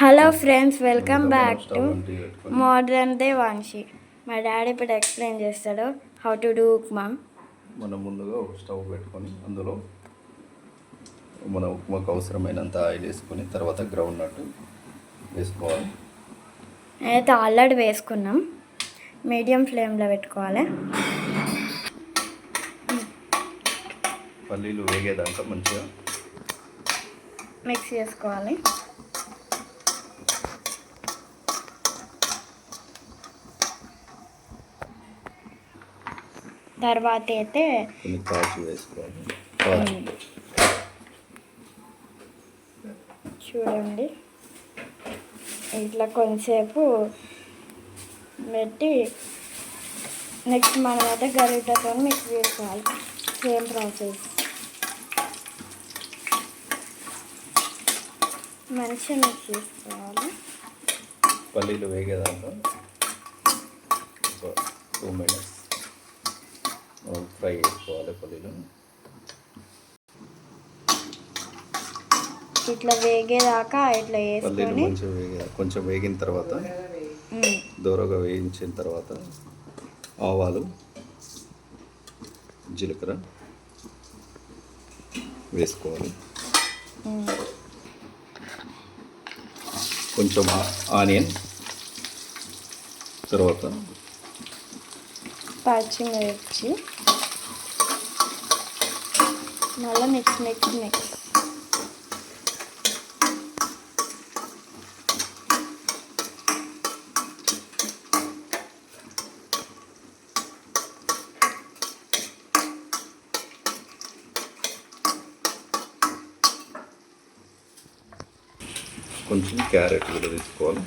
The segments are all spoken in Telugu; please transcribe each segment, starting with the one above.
Hello friends, welcome back to modern day Vamshi. మా డాడీ ఇప్పుడు ఎక్స్ప్లెయిన్ చేస్తాడు హౌ టు డూ ఉప్మా. మనం ముందుగా ఒక స్టవ్ పెట్టుకొని అందులో మన ఉప్మాకు అవసరమైనంత ఆయిల్ వేసుకొని తర్వాత గ్రౌండ్ నట్ వేసుకోవాలి. అయితే ఆల్రెడీ వేసుకున్నాం. మీడియం ఫ్లేమ్లో పెట్టుకోవాలి. పల్లీలు వేగేదాకా మంచిగా మిక్స్ చేసుకోవాలి. తర్వాత అయితే కాజు వేసుకోవాలి. చూడండి, ఇట్లా కొంచెంసేపు పెట్టి నెక్స్ట్ మనమైతే గరిటతో మిక్స్ చేసుకోవాలి. Same process. మంచిగా మిక్స్ చేసుకోవాలి. పల్లీలు వేగేదాకా 2 minutes ఫ్రై చేసుకోవాలి. పల్లీలు ఇట్లా వేగేదాకా ఇట్లా వేసుకొని కొంచెం వేగిన తర్వాత దూరగా వేయించిన తర్వాత ఆవాలు, జీలకర్ర వేసుకోవాలి. కొంచెం ఆనియన్, తర్వాత పచ్చిమిర్చి, మళ్ళీ మిక్స్. కొంచెం క్యారెట్ కూడా తీసుకోవాలి.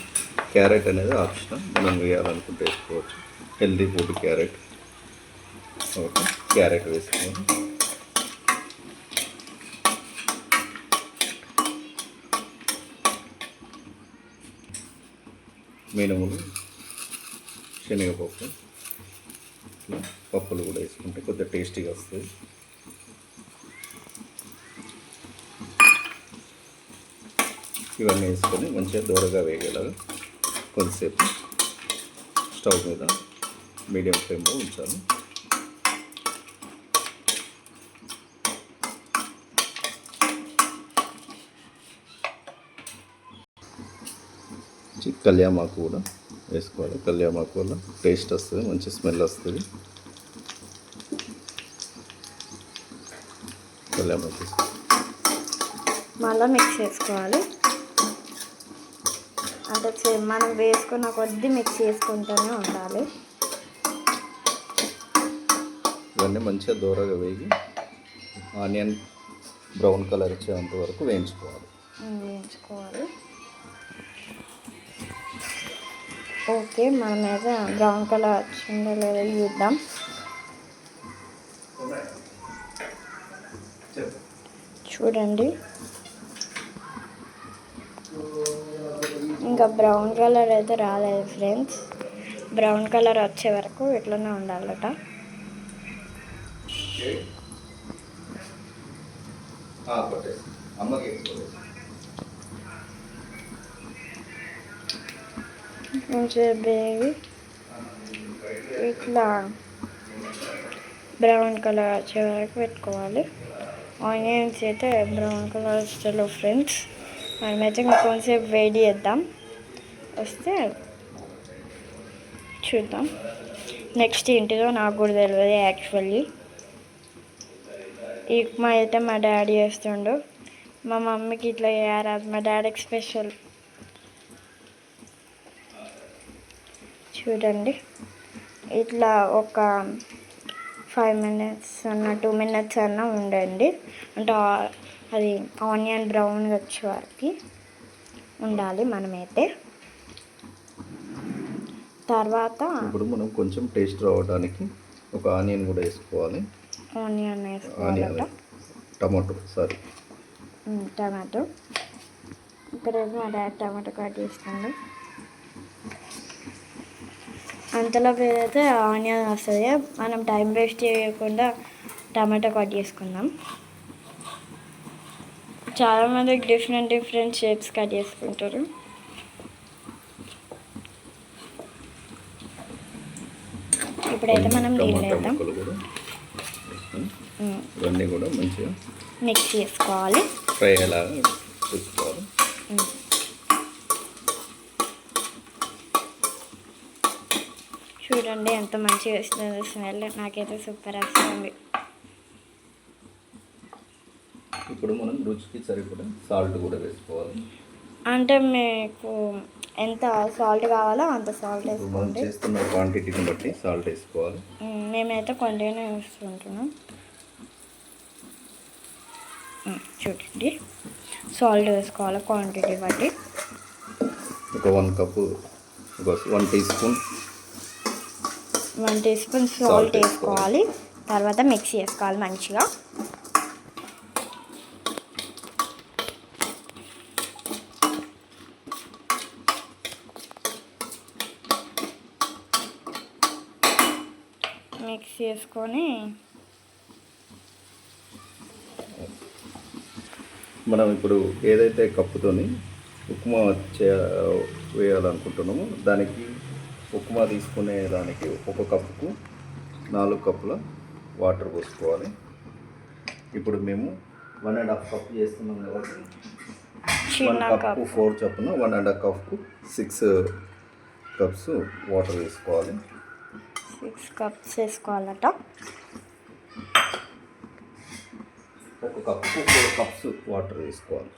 క్యారెట్ అనేది ఆప్షనల్, మనం వేయాలనుకుంటే వేసుకోవచ్చు. Healthy food carrot. Okay, carrot వేసుకోవాలి. మినుములు, శనగపప్పు, పప్పులు కూడా వేసుకుంటే కొద్దిగా టేస్టీగా వస్తుంది. ఇవన్నీ వేసుకొని మంచిగా దూరగా వేగేలాగా కొద్దిసేపు స్టవ్ మీద మీడియం ఫ్లేమ్లో ఉంచాలి. కళ్యామాకు కూడా వేసుకోవాలి. కళ్యామాకు వల్ల టేస్ట్ వస్తుంది, మంచి స్మెల్ వస్తుంది. కళ్యామాకు మళ్ళీ మిక్స్ చేసుకోవాలి. అంటే మనం వేసుకున్న కొద్దీ మిక్స్ చేసుకుంటూనే ఉండాలి. ఇవన్నీ మంచిగా దూరగా వేగి ఆనియన్ బ్రౌన్ కలర్ వచ్చేంత వరకు వేయించుకోవాలి. ఓకే, మనం అయితే బ్రౌన్ కలర్ వచ్చిందో లేదో చూద్దాం. చూడండి, ఇంకా బ్రౌన్ కలర్ అయితే రాలేదు ఫ్రెండ్స్. బ్రౌన్ కలర్ వచ్చే వరకు ఇట్లనే ఉండాలట. కొంచెం బేగి ఇట్లా బ్రౌన్ కలర్ వచ్చే వరకు పెట్టుకోవాలి. ఆనియన్స్ అయితే బ్రౌన్ కలర్ వస్తలేవు ఫ్రెండ్స్. మనమైతే కొంచెంసేపు వేడి చేద్దాం, వస్తే చూద్దాం. నెక్స్ట్ ఏంటిదో నాకు కూడా తెలియదు యాక్చువల్లీ. ఈ ఉప్మా అయితే మా డాడీ చేస్తుండు. మా మమ్మీకి ఇట్లా చేయరాదు, మా డాడీకి స్పెషల్. చూడండి, ఇట్లా ఒక 5 minutes అన్న 2 minutes అన్న ఉండండి. అంటే అది ఆనియన్ బ్రౌన్గా వచ్చే వరకు ఉండాలి మనమైతే. తర్వాత ఇప్పుడు మనం కొంచెం టేస్ట్ రావడానికి ఒక ఆనియన్ కూడా వేసుకోవాలి. ఆనియన్ వేసుకోవాలట. టమాటో ఇక్కడైతే మా డాడీ టమాటో కట్ చేస్తాడు. అంతలో అయితే ఆనియన్ వస్తుంది. మనం టైం వేస్ట్ చేయకుండా టమాటో కట్ చేసుకుందాం. చాలామంది డిఫరెంట్ షేప్స్ కట్ చేసుకుంటారు. ఇప్పుడైతే మనం నీళ్ళు టమాటా వేద్దాం. ముక్కలు కూడా వేసుకొని ఇవన్నీ కూడా మంచిగా మిక్స్ చేసుకోవాలి. ఫ్రై అయ్యేలాగా చూసుకోవాలి. చూడండి ఎంత మంచిగా వస్తుంది స్మెల్, నాకైతే సూపర్ వస్తుంది. ఇప్పుడు మనం రుచికి సరిపడా సాల్ట్ కూడా వేసుకోవాలి. అంటే మీకు ఎంత సాల్ట్ కావాలో అంత సాల్ట్ ఇప్పుడు మనం వేసుకోండి. చేస్తున్న క్వాంటిటీని బట్టి సాల్ట్ వేసుకోవాలి. మేమైతే కొంచెమే వేసుకుంటున్నాం. చూడండి సాల్ట్ వేసుకోవాలి క్వాంటిటీ బట్టి. ఒక 1 cup 1 teaspoon 1 teaspoon salt వేసుకోవాలి. తర్వాత మిక్స్ చేసుకోవాలి మంచిగా. మిక్స్ చేసుకొని మనం ఇప్పుడు ఏదైతే కప్పుతోని ఉప్మా వేయాలనుకుంటున్నామో దానికి ఉప్మా తీసుకునే దానికి 1 కప్పుకు 4 కప్పుల వాటర్ పోసుకోవాలి. ఇప్పుడు మేము 1.5 కప్ చేస్తున్నాం కాబట్టి 1 కప్పు 4 చొప్పున 1.5 కప్కు 6 కప్స్ వాటర్ వేసుకోవాలి. 6 కప్స్ వేసుకోవాలట. 1 కప్పు 4 కప్స్ వాటర్ వేసుకోవాలి.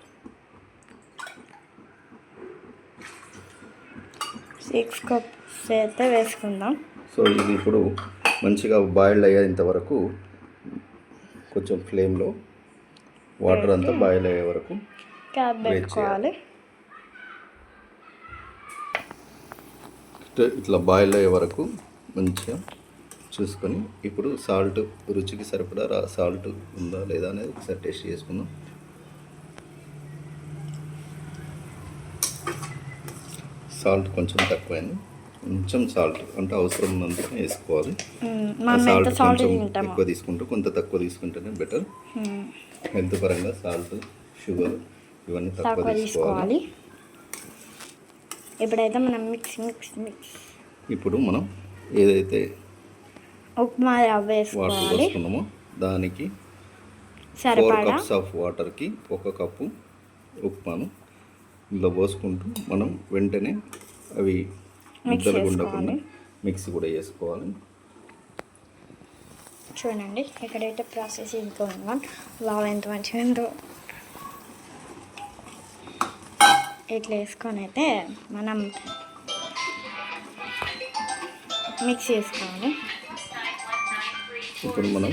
6 కప్స్ అయితే వేసుకుందాం. సో ఇది ఇప్పుడు మంచిగా బాయిల్డ్ అయ్యేంత వరకు కొంచెం ఫ్లేమ్లో వాటర్ అంతా బాయిల్ అయ్యే వరకు క్యాప్ పెట్టుకోవాలి. ఇట్లా బాయిల్ అయ్యే వరకు మంచిగా చూసుకొని ఇప్పుడు సాల్ట్ రుచికి సరిపడా సాల్ట్ ఉందా లేదా అనేది ఒకసారి టేస్ట్ చేసుకుందాం. సాల్ట్ కొంచెం తక్కువైంది. కొంచెం సాల్ట్ అంటే అవసరం ఉన్నంత వేసుకోవాలి. సాల్ట్ కొంచెం ఎక్కువ తీసుకుంటూ కొంత తక్కువ తీసుకుంటేనే బెటర్. హెల్త్ పరంగా సాల్ట్ షుగర్ ఇవన్నీ తక్కువ తీసుకోవాలి. ఇప్పుడైతే మనం మిక్స్ ఇప్పుడు మనం ఏదైతే ఉప్మా రవ్వ వాటర్ వేసుకోవాలి. పోసుకున్నామో దానికి 4 కప్స్ ఆఫ్ వాటర్కి 1 కప్పు ఉప్మాను ఇందులో పోసుకుంటూ మనం వెంటనే అవి ముద్దలు ఉండకుండా మిక్స్ కూడా చేసుకోవాలి. చూడండి ఇక్కడైతే ప్రాసెస్ ఇంకా ఉన్నాం. వావ్ ఎంత మంచిగా ఉందో. ఇట్లా వేసుకొని అయితే మనం మిక్స్ చేసుకోవాలి. ఇప్పుడు మనం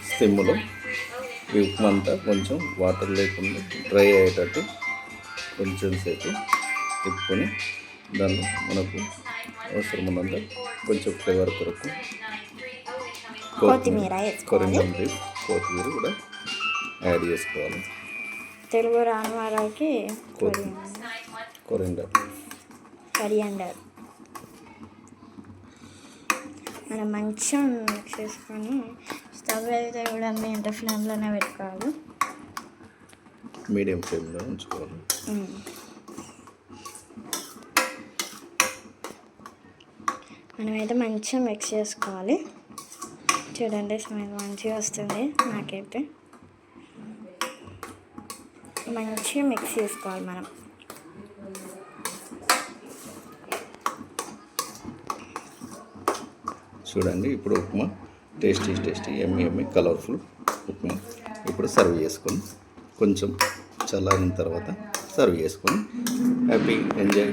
స్టిమ్లో ఈ ఉప్మా అంతా కొంచెం వాటర్ లేకుండా డ్రై అయ్యేటట్టు కొంచెం సేపు తిప్పుకొని దాన్ని మనకు అవసరం ఉన్నంత కొంచెం ఫ్లేవర్ కొరకు కొత్తిమీర కొత్తిమీర కూడా యాడ్ చేసుకోవాలి. తెలుగు రాని వారికి కొరిండర్ మనం మంచిగా మిక్స్ చేసుకొని స్టవ్ అయితే కూడా ఎంత ఫ్లేమ్లోనే పెట్టుకోవాలి. మీడియం ఫ్లేమ్లో ఉంచుకోవాలి. మనమైతే మంచిగా మిక్స్ చేసుకోవాలి. చూడండి స్మెల్ మంచిగా వస్తుంది. నాకైతే మంచిగా మిక్స్ చేసుకోవాలి మనం. చూడండి ఇప్పుడు ఉప్మా టేస్టీ ఎమ్మి కలర్ఫుల్ ఉప్మా ఇప్పుడు సర్వ్ చేసుకొని కొంచెం చల్లారిన తర్వాత సర్వ్ చేసుకొని హ్యాపీ ఎంజాయ్.